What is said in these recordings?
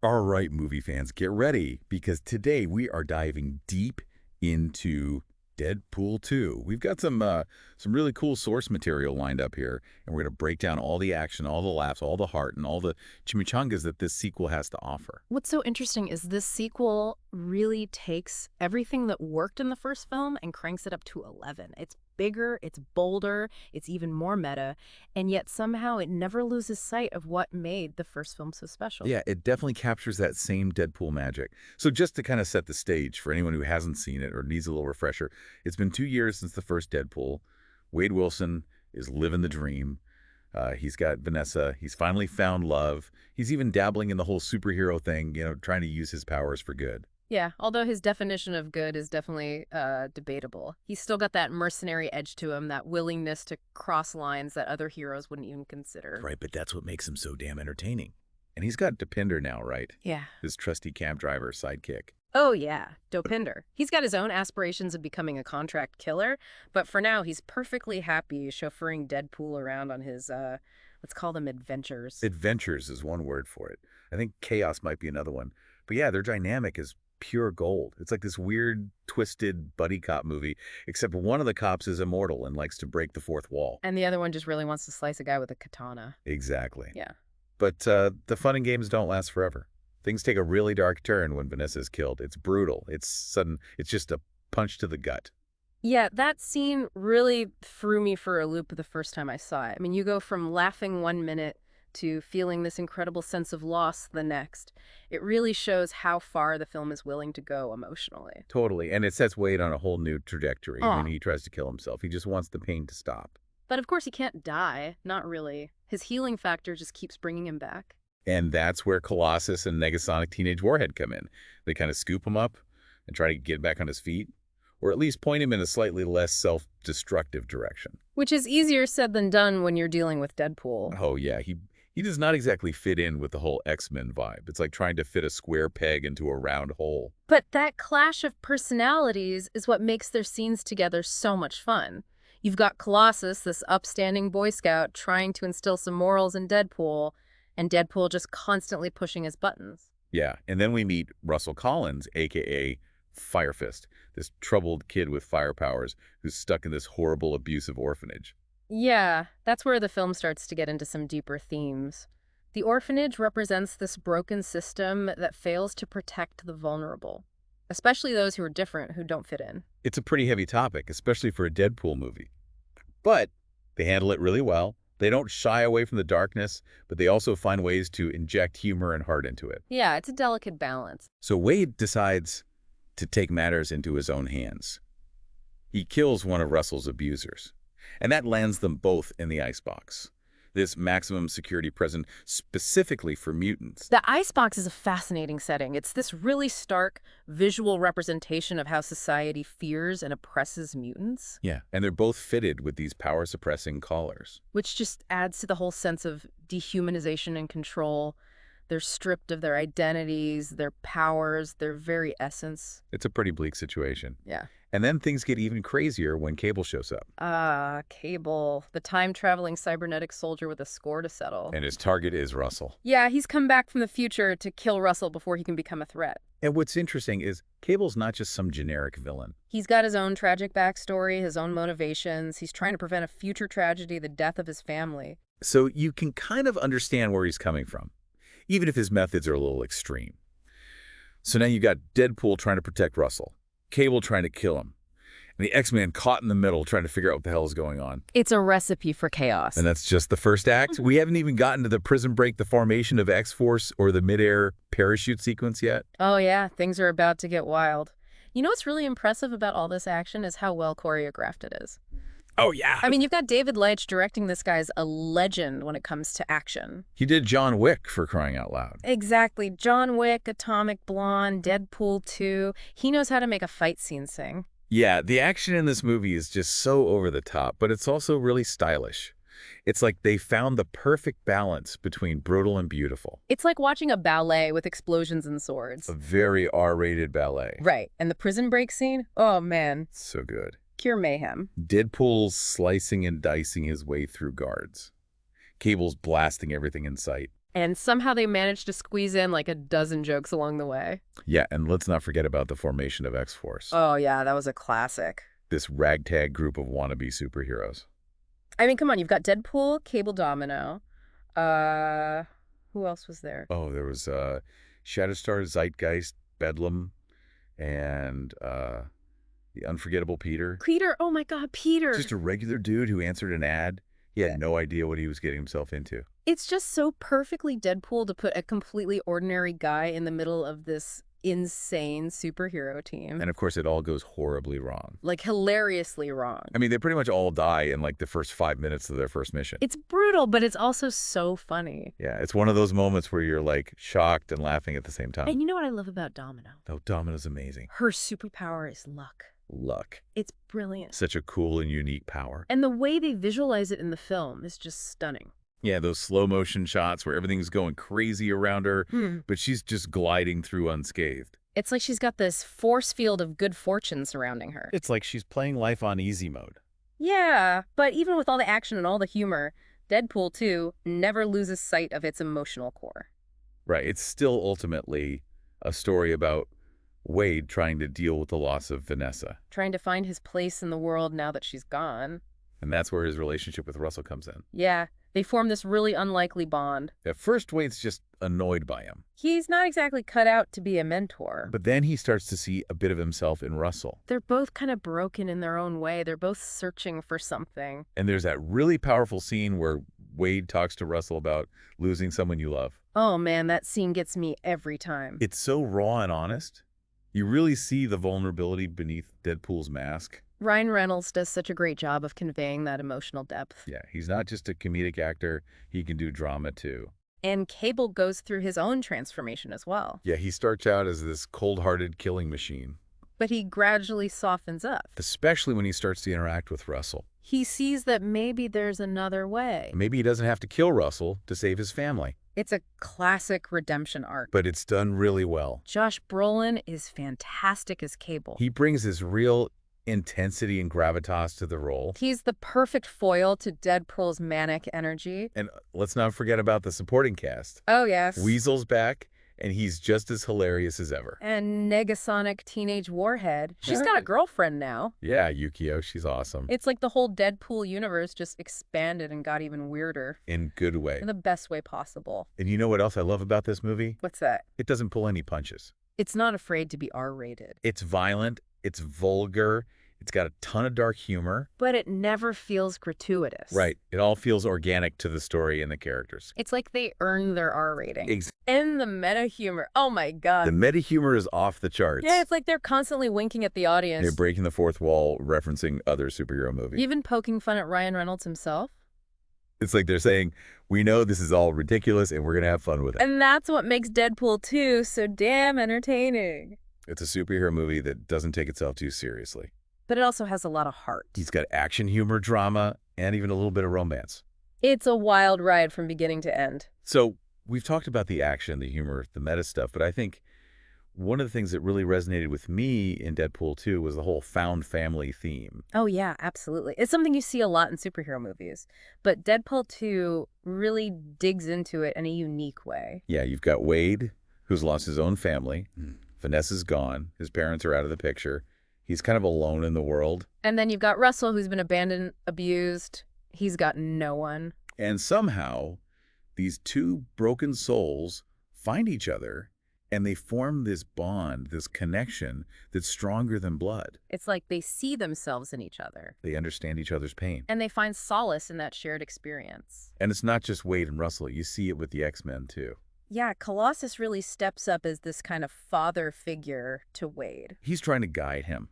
All right, movie fans, get ready because today we are diving deep into Deadpool 2. We've got some really cool source material lined up here, and we're going to break down all the action, all the laughs, all the heart, and all the chimichangas that this sequel has to offer. What's so interesting is this sequel really takes everything that worked in the first film and cranks it up to 11. It's bigger, it's bolder, it's even more meta, and yet somehow it never loses sight of what made the first film so special. Yeah, it definitely captures that same Deadpool magic. So just to kind of set the stage for anyone who hasn't seen it or needs a little refresher, it's been 2 years since the first Deadpool. Wade Wilson is living the dream. He's got Vanessa. He's finally found love. He's even dabbling in the whole superhero thing, trying to use his powers for good. Yeah, although his definition of good is definitely debatable. He's still got that mercenary edge to him, that willingness to cross lines that other heroes wouldn't even consider. Right, but that's what makes him so damn entertaining. And he's got Depinder now, right? Yeah. His trusty cab driver sidekick. Oh, yeah, Dopinder. He's got his own aspirations of becoming a contract killer, but for now, he's perfectly happy chauffeuring Deadpool around on his, let's call them adventures. Adventures is one word for it. I think chaos might be another one. But yeah, their dynamic is pure gold. It's like this weird, twisted buddy cop movie, except one of the cops is immortal and likes to break the fourth wall. And the other one just really wants to slice a guy with a katana. Exactly. Yeah. But the fun and games don't last forever. Things take a really dark turn when Vanessa is killed. It's brutal. It's sudden. It's just a punch to the gut. Yeah, that scene really threw me for a loop the first time I saw it. I mean, you go from laughing 1 minute to feeling this incredible sense of loss the next. It really shows how far the film is willing to go emotionally. Totally. And it sets Wade on a whole new trajectory Oh. when he tries to kill himself. He just wants the pain to stop. But of course, he can't die. Not really. His healing factor just keeps bringing him back. And that's where Colossus and Negasonic Teenage Warhead come in. They kind of scoop him up and try to get back on his feet, or at least point him in a slightly less self-destructive direction. Which is easier said than done when you're dealing with Deadpool. Oh, yeah, he does not exactly fit in with the whole X-Men vibe. It's like trying to fit a square peg into a round hole. But that clash of personalities is what makes their scenes together so much fun. You've got Colossus, this upstanding Boy Scout, trying to instill some morals in Deadpool, and Deadpool just constantly pushing his buttons. Yeah, and then we meet Russell Collins, a.k.a. Fire Fist, this troubled kid with fire powers who's stuck in this horrible, abusive orphanage. Yeah, that's where the film starts to get into some deeper themes. The orphanage represents this broken system that fails to protect the vulnerable, especially those who are different, who don't fit in. It's a pretty heavy topic, especially for a Deadpool movie. But they handle it really well. They don't shy away from the darkness, but they also find ways to inject humor and heart into it. Yeah, it's a delicate balance. So Wade decides to take matters into his own hands. He kills one of Russell's abusers, and that lands them both in the icebox. This maximum security prison specifically for mutants. The icebox is a fascinating setting. It's this really stark visual representation of how society fears and oppresses mutants, Yeah, and they're both fitted with these power-suppressing collars. which just adds to the whole sense of dehumanization and control. They're stripped of their identities, their powers, their very essence. It's a pretty bleak situation. Yeah. And then things get even crazier when Cable shows up. Ah, Cable, the time-traveling cybernetic soldier with a score to settle. And his target is Russell. Yeah, he's come back from the future to kill Russell before he can become a threat. And what's interesting is Cable's not just some generic villain. He's got his own tragic backstory, his own motivations. He's trying to prevent a future tragedy, the death of his family. So you can kind of understand where he's coming from, even if his methods are a little extreme. So now you got Deadpool trying to protect Russell, Cable trying to kill him, and the X-Men caught in the middle trying to figure out what the hell is going on. It's a recipe for chaos. And that's just the first act. We haven't even gotten to the prison break, the formation of X-Force, or the midair parachute sequence yet. Oh yeah, things are about to get wild. You know what's really impressive about all this action is how well choreographed it is. Oh, yeah. I mean, you've got David Leitch directing. This guy's a legend when it comes to action. He did John Wick, for crying out loud. Exactly. John Wick, Atomic Blonde, Deadpool 2. He knows how to make a fight scene sing. Yeah, the action in this movie is just so over the top, but it's also really stylish. It's like they found the perfect balance between brutal and beautiful. It's like watching a ballet with explosions and swords. A very R-rated ballet. Right. And the prison break scene? Oh, man. So good. Pure mayhem. Deadpool's slicing and dicing his way through guards. Cable's blasting everything in sight. And somehow they managed to squeeze in like a dozen jokes along the way. Yeah, and let's not forget about the formation of X-Force, Oh, yeah, that was a classic. this ragtag group of wannabe superheroes. I mean, come on, you've got Deadpool, Cable Domino. Uh, who else was there? Oh, there was Shatterstar, Zeitgeist, Bedlam, and the unforgettable Peter. Peter, oh my God, Peter. Just a regular dude who answered an ad. He had no idea what he was getting himself into. It's just so perfectly Deadpool to put a completely ordinary guy in the middle of this insane superhero team. And of course, it all goes horribly wrong. Like, hilariously wrong. I mean, they pretty much all die in like the first 5 minutes of their first mission. It's brutal, but it's also so funny. Yeah, it's one of those moments where you're like shocked and laughing at the same time. And you know what I love about Domino? Oh, Domino's amazing. Her superpower is luck. Luck. It's brilliant. Such a cool and unique power. And the way they visualize it in the film is just stunning. Yeah, those slow motion shots where everything's going crazy around her, but she's just gliding through unscathed. It's like she's got this force field of good fortune surrounding her. It's like she's playing life on easy mode. Yeah, but even with all the action and all the humor, Deadpool 2 never loses sight of its emotional core. Right. It's still ultimately a story about Wade trying to deal with the loss of Vanessa. Trying to find his place in the world now that she's gone. And that's where his relationship with Russell comes in. Yeah, they form this really unlikely bond. At first, Wade's just annoyed by him. He's not exactly cut out to be a mentor. But then he starts to see a bit of himself in Russell. They're both kind of broken in their own way. They're both searching for something. And there's that really powerful scene where Wade talks to Russell about losing someone you love. Oh man, that scene gets me every time. It's so raw and honest. You really see the vulnerability beneath Deadpool's mask. Ryan Reynolds does such a great job of conveying that emotional depth. Yeah, he's not just a comedic actor. He can do drama, too. And Cable goes through his own transformation as well. Yeah, he starts out as this cold-hearted killing machine. But he gradually softens up. Especially when he starts to interact with Russell. He sees that maybe there's another way. Maybe he doesn't have to kill Russell to save his family. It's a classic redemption arc. But it's done really well. Josh Brolin is fantastic as Cable. He brings this real intensity and gravitas to the role. He's the perfect foil to Deadpool's manic energy. And let's not forget about the supporting cast. Oh, yes. Weasel's back, and he's just as hilarious as ever. And Negasonic Teenage Warhead. She's got a girlfriend now. Yeah, Yukio, she's awesome. It's like the whole Deadpool universe just expanded and got even weirder. In good way. In the best way possible. And you know what else I love about this movie? What's that? It doesn't pull any punches. It's not afraid to be R-rated. It's violent, it's vulgar, it's got a ton of dark humor. But it never feels gratuitous. Right. It all feels organic to the story and the characters. It's like they earn their R rating. Exactly. And the meta humor. Oh my God. The meta humor is off the charts. Yeah, it's like they're constantly winking at the audience. They're breaking the fourth wall, referencing other superhero movies. Even poking fun at Ryan Reynolds himself. It's like they're saying, we know this is all ridiculous and we're going to have fun with it. And that's what makes Deadpool 2 so damn entertaining. It's a superhero movie that doesn't take itself too seriously. But it also has a lot of heart. He's got action, humor, drama, and even a little bit of romance. It's a wild ride from beginning to end. So we've talked about the action, the humor, the meta stuff, but I think one of the things that really resonated with me in Deadpool 2 was the whole found family theme. Oh, yeah, absolutely. It's something you see a lot in superhero movies. But Deadpool 2 really digs into it in a unique way. Yeah, you've got Wade, who's lost his own family. Vanessa's gone. His parents are out of the picture. He's kind of alone in the world. And then you've got Russell, who's been abandoned, abused. He's got no one. And somehow, these two broken souls find each other, and they form this bond, this connection that's stronger than blood. It's like they see themselves in each other. They understand each other's pain. And they find solace in that shared experience. And it's not just Wade and Russell. You see it with the X-Men, too. Yeah, Colossus really steps up as this kind of father figure to Wade. He's trying to guide him,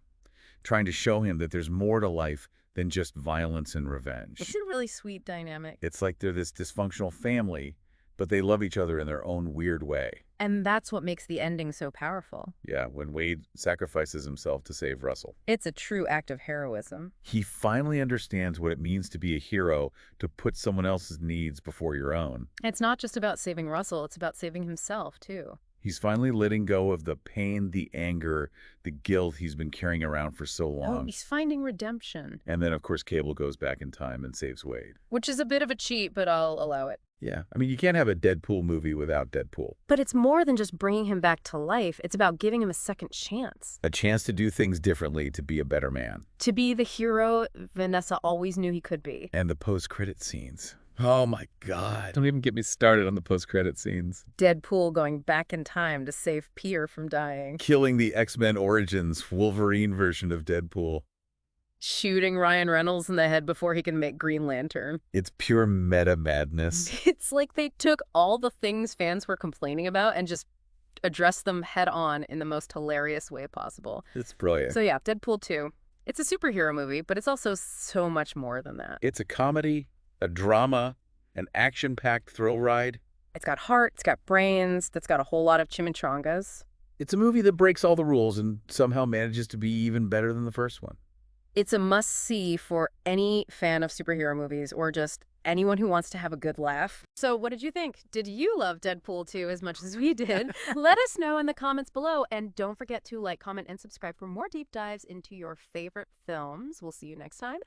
trying to show him that there's more to life than just violence and revenge. It's a really sweet dynamic. It's like they're this dysfunctional family, but they love each other in their own weird way. And that's what makes the ending so powerful. Yeah, when Wade sacrifices himself to save Russell. It's a true act of heroism. He finally understands what it means to be a hero, to put someone else's needs before your own. It's not just about saving Russell, it's about saving himself, too. He's finally letting go of the pain, the anger, the guilt he's been carrying around for so long. Oh, he's finding redemption. And then, of course, Cable goes back in time and saves Wade. Which is a bit of a cheat, but I'll allow it. Yeah, I mean, you can't have a Deadpool movie without Deadpool. But it's more than just bringing him back to life. It's about giving him a second chance. A chance to do things differently, to be a better man. To be the hero Vanessa always knew he could be. And the post-credit scenes. Oh my God. Don't even get me started on the post-credit scenes. Deadpool going back in time to save Peter from dying. Killing the X-Men Origins Wolverine version of Deadpool. Shooting Ryan Reynolds in the head before he can make Green Lantern. It's pure meta madness. It's like they took all the things fans were complaining about and just addressed them head on in the most hilarious way possible. It's brilliant. So yeah, Deadpool 2. It's a superhero movie, but it's also so much more than that. It's a comedy, a drama, an action-packed thrill ride. It's got heart, it's got brains, that's got a whole lot of chimichangas. It's a movie that breaks all the rules and somehow manages to be even better than the first one. It's a must-see for any fan of superhero movies or just anyone who wants to have a good laugh. So what did you think? Did you love Deadpool 2 as much as we did? Let us know in the comments below. And don't forget to like, comment, and subscribe for more deep dives into your favorite films. We'll see you next time.